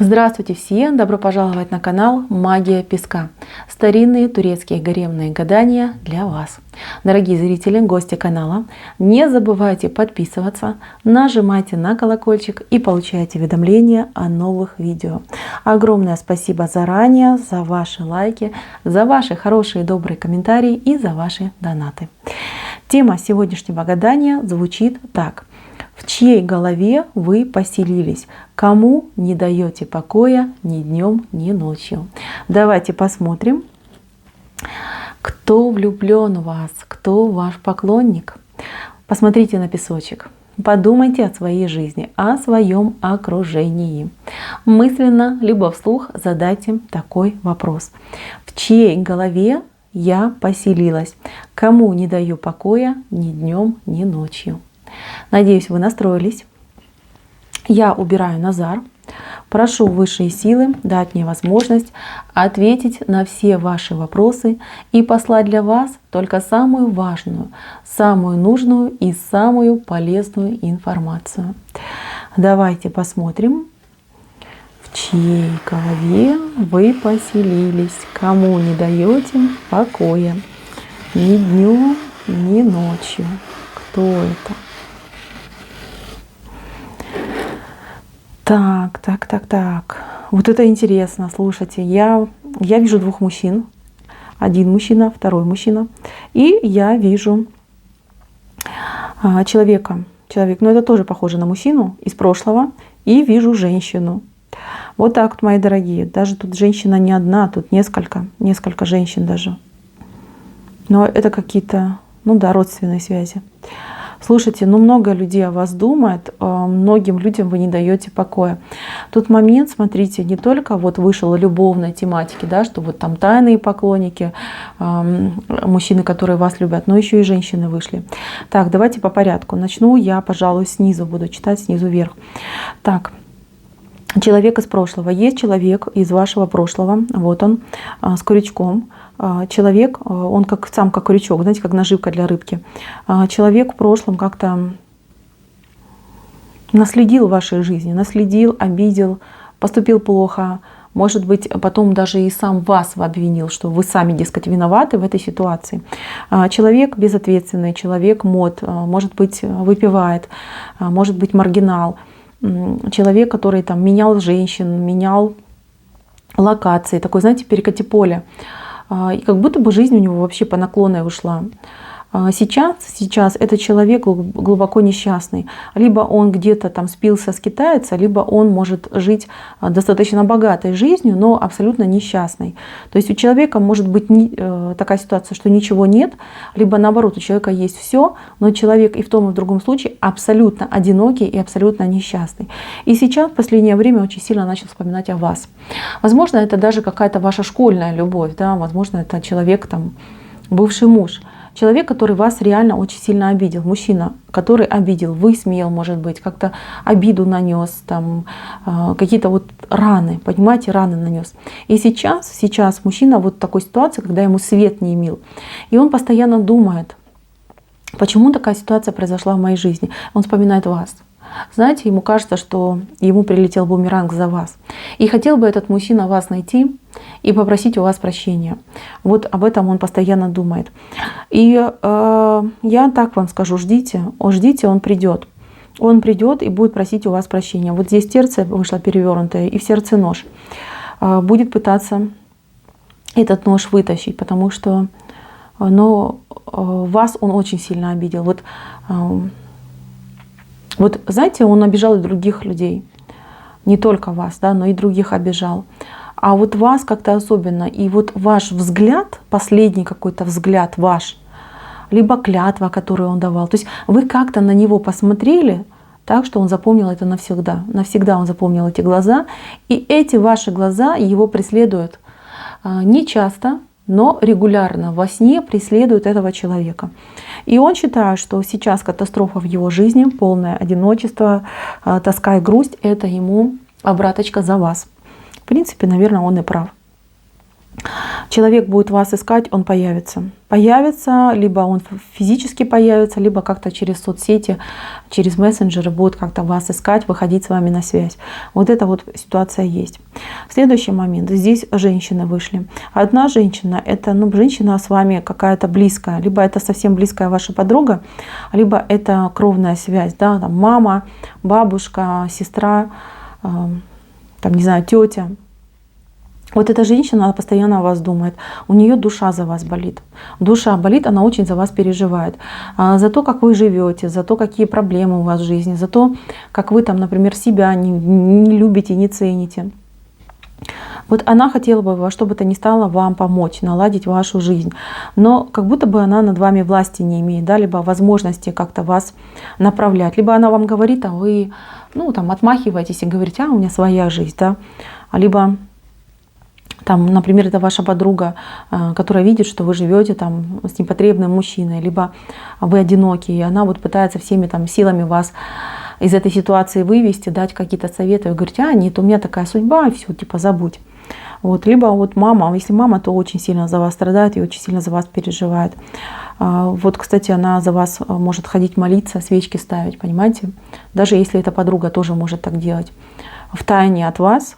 Здравствуйте все! Добро пожаловать на канал Магия Песка. Старинные турецкие гаремные гадания для вас. Дорогие зрители, гости канала, не забывайте подписываться, нажимайте на колокольчик и получайте уведомления о новых видео. Огромное спасибо заранее за ваши лайки, за ваши хорошие добрые комментарии и за ваши донаты. Тема сегодняшнего гадания звучит так. В чьей голове вы поселились? Кому не даете покоя ни днем, ни ночью? Давайте посмотрим, кто влюблен в вас, кто ваш поклонник. Посмотрите на песочек. Подумайте о своей жизни, о своем окружении. Мысленно, либо вслух задайте такой вопрос. В чьей голове я поселилась? Кому не даю покоя ни днем, ни ночью? Надеюсь, вы настроились. Я убираю Назар. Прошу высшие силы дать мне возможность ответить на все ваши вопросы и послать для вас только самую важную, самую нужную и самую полезную информацию. Давайте посмотрим, в чьей голове вы поселились, кому не даете покоя ни днем, ни ночью. Кто это? Так. Вот это интересно. Слушайте, я вижу двух мужчин. Один мужчина, второй мужчина. И я вижу человека. Но это тоже похоже на мужчину из прошлого. И вижу женщину. Вот так вот, мои дорогие. Даже тут женщина не одна, тут несколько женщин даже. Но это какие-то, родственные связи. Слушайте, много людей о вас думает, многим людям вы не даете покоя. Тут момент, смотрите, не только вот вышел любовной тематики, да, что вот там тайные поклонники, мужчины, которые вас любят, но еще и женщины вышли. Так, давайте по порядку. Начну я, пожалуй, снизу, буду читать снизу вверх. Так. Человек из прошлого. Есть человек из вашего прошлого. Вот он, с крючком. Человек, он сам как крючок, знаете, как наживка для рыбки. Человек в прошлом как-то наследил в вашей жизни, наследил, обидел, поступил плохо. Может быть, потом даже и сам вас обвинил, что вы сами, дескать, виноваты в этой ситуации. Человек безответственный, человек мод, может быть, выпивает, может быть, маргинал. Человек, который там менял женщин, менял локации, такой, знаете, перекати поле. И как будто бы жизнь у него вообще по наклонной ушла. Сейчас этот человек глубоко несчастный. Либо он где-то там спился, скитается, либо он может жить достаточно богатой жизнью, но абсолютно несчастной. То есть у человека может быть такая ситуация, что ничего нет, либо наоборот, у человека есть все, но человек и в том, и в другом случае абсолютно одинокий и абсолютно несчастный. И сейчас в последнее время очень сильно начал вспоминать о вас. Возможно, это даже какая-то ваша школьная любовь, да? Возможно, это человек, там, бывший муж. Человек, который вас реально очень сильно обидел. Мужчина, который обидел, высмеял, может быть, как-то обиду нанес, там, какие-то вот раны, понимаете, раны нанес. И сейчас мужчина вот в такой ситуации, когда ему свет не имел. И он постоянно думает, почему такая ситуация произошла в моей жизни. Он вспоминает вас. Знаете, ему кажется, что ему прилетел бумеранг за вас. И хотел бы этот мужчина вас найти и попросить у вас прощения. Вот об этом он постоянно думает. И я так вам скажу, ждите, он придет. Он придет и будет просить у вас прощения. Вот здесь сердце вышло перевернутое, и в сердце нож. Будет пытаться этот нож вытащить, потому что вас он очень сильно обидел. Вот знаете, он обижал и других людей, не только вас, да, но и других обижал. А вот вас как-то особенно. И вот ваш взгляд, последний какой-то взгляд ваш, либо клятва, которую он давал. То есть вы как-то на него посмотрели так, что он запомнил это навсегда. Навсегда он запомнил эти глаза. И эти ваши глаза его преследуют не часто, но регулярно во сне преследуют этого человека. И он считает, что сейчас катастрофа в его жизни, полное одиночество, тоска и грусть, это ему обраточка за вас. В принципе, наверное, он и прав. Человек будет вас искать, он появится. Появится, либо он физически появится, либо как-то через соцсети, через мессенджеры будет как-то вас искать, выходить с вами на связь. Вот эта вот ситуация есть. Следующий момент. Здесь женщины вышли. Одна женщина — это женщина с вами какая-то близкая. Либо это совсем близкая ваша подруга, либо это кровная связь. Да, там мама, бабушка, сестра, там, не знаю, тетя. Вот эта женщина, она постоянно о вас думает. У нее душа за вас болит. Душа болит, она очень за вас переживает. За то, как вы живете, за то, какие проблемы у вас в жизни, за то, как вы там, например, себя не любите, не цените. Вот она хотела бы во что бы то ни стало вам помочь, наладить вашу жизнь. Но как будто бы она над вами власти не имеет, да, либо возможности как-то вас направлять. Либо она вам говорит, а вы там отмахиваетесь и говорите, у меня своя жизнь. Да? Либо там, например, это ваша подруга, которая видит, что вы живете там с непотребным мужчиной, либо вы одиноки, и она вот пытается всеми там силами вас из этой ситуации вывести, дать какие-то советы, и говорить, нет, у меня такая судьба, и все, типа забудь. Вот. Либо вот мама, если мама, то очень сильно за вас страдает и очень сильно за вас переживает. Вот, кстати, она за вас может ходить молиться, свечки ставить, понимаете? Даже если эта подруга тоже может так делать. В тайне от вас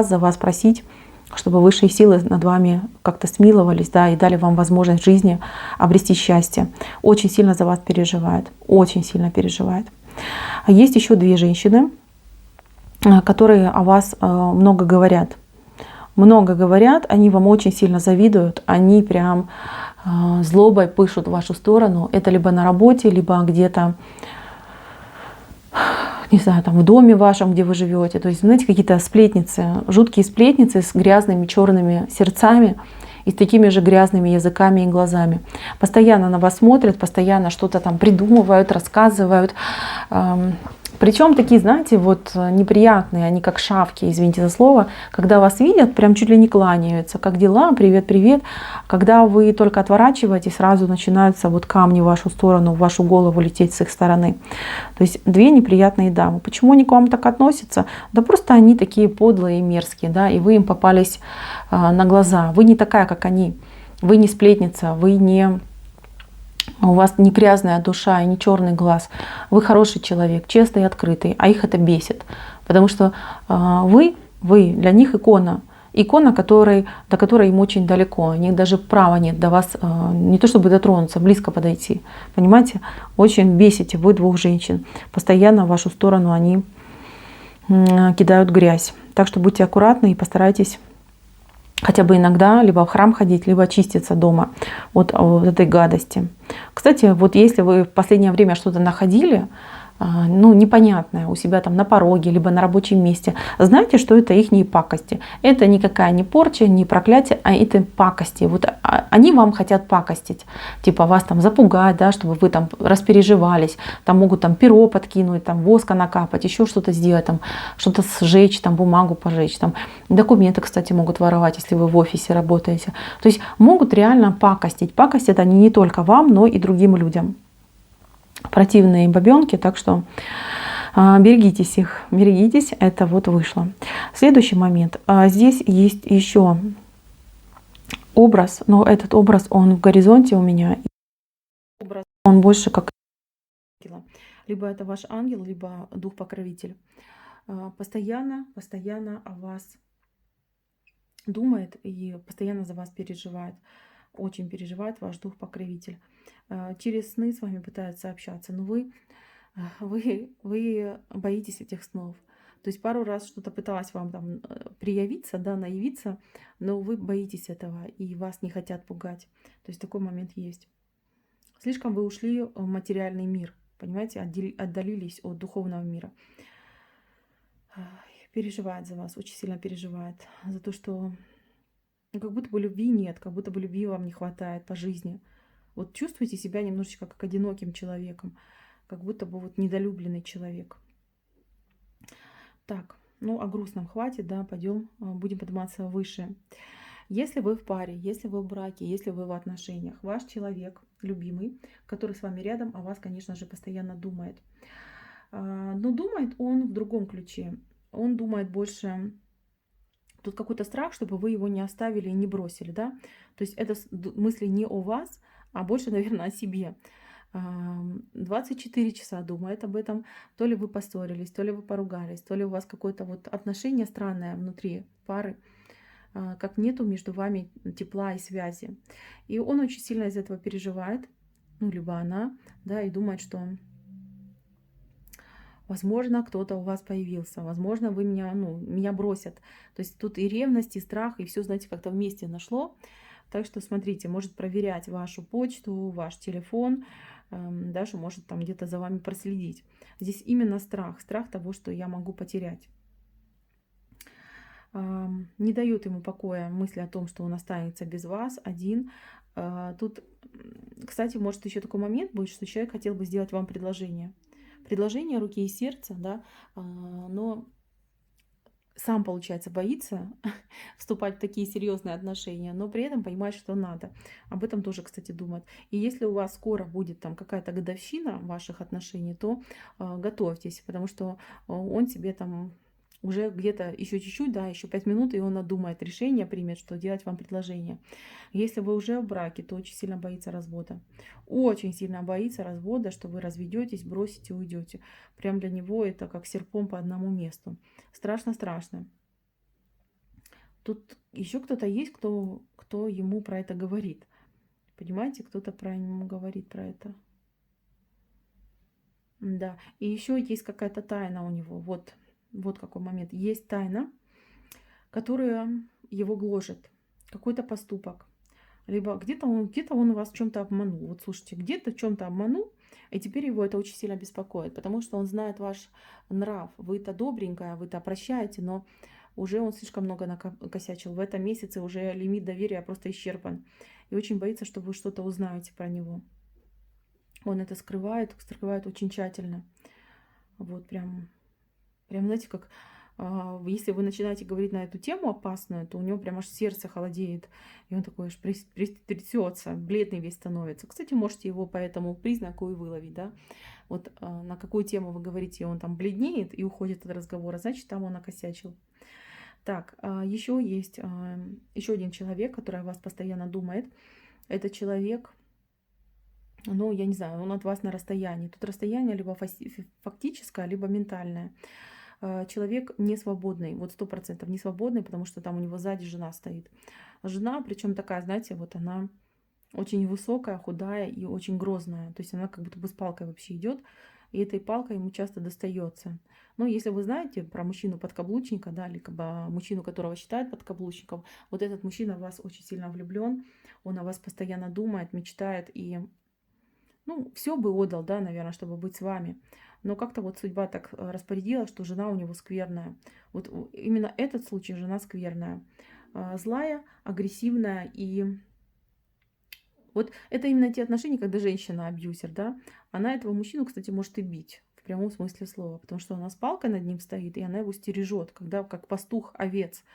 за вас просить, чтобы высшие силы над вами как-то смиловались, да, и дали вам возможность в жизни обрести счастье. Очень сильно за вас переживает, очень сильно переживает. Есть еще две женщины, которые о вас много говорят. Много говорят, они вам очень сильно завидуют, они прям злобой пышут в вашу сторону. Это либо на работе, либо где-то, не знаю, там в доме вашем, где вы живете. То есть, знаете, какие-то сплетницы, жуткие сплетницы с грязными черными сердцами и с такими же грязными языками и глазами. Постоянно на вас смотрят, постоянно что-то там придумывают, рассказывают. Причем такие, знаете, вот неприятные, они как шавки, извините за слово, когда вас видят, прям чуть ли не кланяются. Как дела? Привет, привет. Когда вы только отворачиваетесь, сразу начинаются вот камни в вашу сторону, в вашу голову лететь с их стороны. То есть две неприятные дамы. Почему они к вам так относятся? Да просто они такие подлые и мерзкие, да, и вы им попались на глаза. Вы не такая, как они. Вы не сплетница, у вас не грязная душа и не черный глаз. Вы хороший человек, честный и открытый. А их это бесит. Потому что вы для них икона. Икона, до которой им очень далеко. У них даже права нет до вас не то чтобы дотронуться, близко подойти. Понимаете? Очень бесите вы двух женщин. Постоянно в вашу сторону они кидают грязь. Так что будьте аккуратны и постарайтесь хотя бы иногда либо в храм ходить, либо очиститься дома от этой гадости. Кстати, вот если вы в последнее время что-то находили, непонятное у себя там на пороге, либо на рабочем месте, знайте, что это ихние пакости. Это никакая не порча, не проклятие, а это пакости. Вот они вам хотят пакостить. Типа вас там запугать, да, чтобы вы там распереживались. Там могут там перо подкинуть, там воска накапать, еще что-то сделать, там что-то сжечь, там бумагу пожечь. Там документы, кстати, могут воровать, если вы в офисе работаете. То есть могут реально пакостить. Пакостят они не только вам, но и другим людям. Противные бабенки, так что берегитесь их, берегитесь, это вот вышло. Следующий момент. Здесь есть еще образ, но этот образ, он в горизонте у меня. Образ, он больше как ангела. Либо это ваш ангел, либо дух-покровитель. Постоянно о вас думает и постоянно за вас переживает. Очень переживает ваш дух-покровитель. Через сны с вами пытается общаться, но вы боитесь этих снов. То есть пару раз что-то пыталась вам там приявиться, да, наявиться, но вы боитесь этого и вас не хотят пугать. То есть такой момент есть. Слишком вы ушли в материальный мир, понимаете, отдалились от духовного мира. Переживает за вас, очень сильно переживает за то, что как будто бы любви нет, как будто бы любви вам не хватает по жизни. Вот чувствуете себя немножечко как одиноким человеком, как будто бы вот недолюбленный человек. Так, о грустном хватит, да, пойдем, будем подниматься выше. Если вы в паре, если вы в браке, если вы в отношениях, ваш человек любимый, который с вами рядом, о вас, конечно же, постоянно думает. Но думает он в другом ключе. Он думает больше Тут какой-то страх, чтобы вы его не оставили и не бросили, да. То есть это мысли не о вас, а больше, наверное, о себе. 24 часа думает об этом. То ли вы поссорились, то ли вы поругались, то ли у вас какое-то вот отношение странное внутри пары, как нету между вами тепла и связи. И он очень сильно из этого переживает, ну, либо она, да, и думает, что возможно, кто-то у вас появился, возможно, вы меня, ну, меня бросят. То есть тут и ревность, и страх, и все, знаете, как-то вместе нашло. Так что смотрите, может проверять вашу почту, ваш телефон, даже может там где-то за вами проследить. Здесь именно страх, страх того, что я могу потерять. Не дают ему покоя мысли о том, что он останется без вас один. Тут, кстати, может еще такой момент будет, что человек хотел бы сделать вам предложение. Предложение руки и сердца, да, но сам, получается, боится вступать в такие серьезные отношения, но при этом понимает, что надо. Об этом тоже, кстати, думает. И если у вас скоро будет там какая-то годовщина ваших отношений, то готовьтесь, потому что он себе там уже где-то еще чуть-чуть, да, еще 5 минут, и он надумает решение, примет, что делать вам предложение. Если вы уже в браке, то очень сильно боится развода. Очень сильно боится развода, что вы разведетесь, бросите, уйдете. Прям для него это как серпом по одному месту. Страшно-страшно. Тут еще кто-то есть, кто ему про это говорит. Понимаете, кто-то про ему говорит про это. Да. И еще есть какая-то тайна у него. Вот какой момент. Есть тайна, которая его гложет. Какой-то поступок. Либо где-то он вас в чем-то обманул. Вот слушайте, где-то в чем-то обманул, и теперь его это очень сильно беспокоит, потому что он знает ваш нрав. Вы-то добренькая, вы-то прощаете, но уже он слишком много накосячил. В этом месяце уже лимит доверия просто исчерпан. И очень боится, что вы что-то узнаете про него. Он это скрывает очень тщательно. Вот прям, знаете, как если вы начинаете говорить на эту тему опасную, то у него прям аж сердце холодеет. И он такой аж трясется, бледный весь становится. Кстати, можете его по этому признаку и выловить, да. Вот на какую тему вы говорите, он там бледнеет и уходит от разговора, значит, там он накосячил. Так, еще есть еще один человек, который о вас постоянно думает. Это человек, ну, я не знаю, он от вас на расстоянии. Тут расстояние либо фактическое, либо ментальное. Человек не свободный, вот 100% не свободный, потому что там у него сзади жена стоит. Жена, причем такая, знаете, вот она очень высокая, худая и очень грозная. То есть она как будто бы с палкой вообще идет, и этой палкой ему часто достается. Но если вы знаете про мужчину-подкаблучника, да, либо мужчину, которого считают подкаблучником, вот этот мужчина в вас очень сильно влюблен, он о вас постоянно думает, мечтает и, ну, все бы отдал, да, наверное, чтобы быть с вами. Но как-то вот судьба так распорядилась, что жена у него скверная. Вот именно этот случай жена скверная. Злая, агрессивная. И вот это именно те отношения, когда женщина абьюзер, да. Она этого мужчину, кстати, может и бить. В прямом смысле слова. Потому что она с палкой над ним стоит, и она его стережет, когда как пастух овец.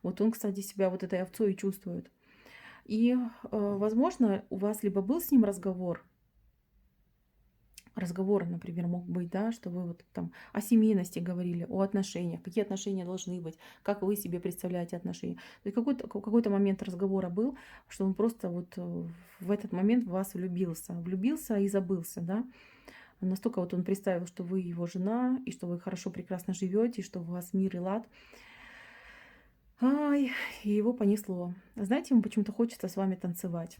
Вот он, кстати, себя вот этой овцой и чувствует. И, возможно, у вас либо был с ним разговор, например, мог быть, да, что вы вот там о семейности говорили, о отношениях, какие отношения должны быть, как вы себе представляете отношения. То есть какой-то момент разговора был, что он просто вот в этот момент в вас влюбился и забылся, да. Настолько вот он представил, что вы его жена, и что вы хорошо, прекрасно живете, и что у вас мир и лад. Ай, и его понесло. Знаете, ему почему-то хочется с вами танцевать.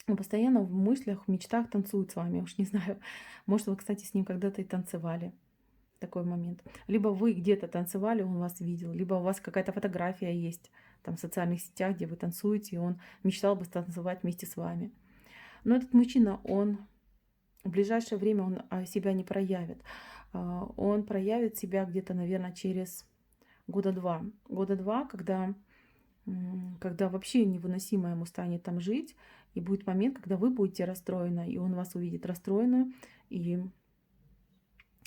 Он постоянно в мыслях, в мечтах танцует с вами. Уж не знаю, может, вы, кстати, с ним когда-то и танцевали. Такой момент. Либо вы где-то танцевали, он вас видел, либо у вас какая-то фотография есть там в социальных сетях, где вы танцуете, и он мечтал бы танцевать вместе с вами. Но этот мужчина, он в ближайшее время он себя не проявит. Он проявит себя где-то, наверное, через года два. Года два, когда вообще невыносимо ему станет там жить, и будет момент, когда вы будете расстроены, и он вас увидит расстроенную, и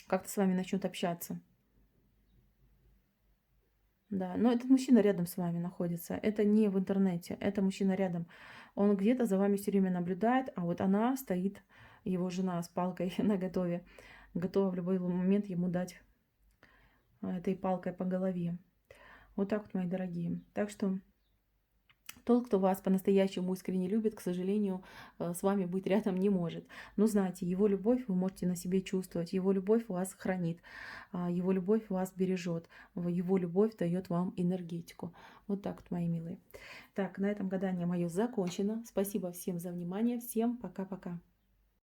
как-то с вами начнет общаться. Да, но этот мужчина рядом с вами находится. Это не в интернете, это мужчина рядом. Он где-то за вами все время наблюдает, а вот она стоит, его жена с палкой наготове, готова в любой момент ему дать этой палкой по голове. Вот так вот, мои дорогие. Так что тот, кто вас по-настоящему искренне любит, к сожалению, с вами быть рядом не может. Но знайте, его любовь вы можете на себе чувствовать, его любовь вас хранит, его любовь вас бережет, его любовь дает вам энергетику. Вот так вот, мои милые. Так, на этом гадание мое закончено. Спасибо всем за внимание. Всем пока-пока.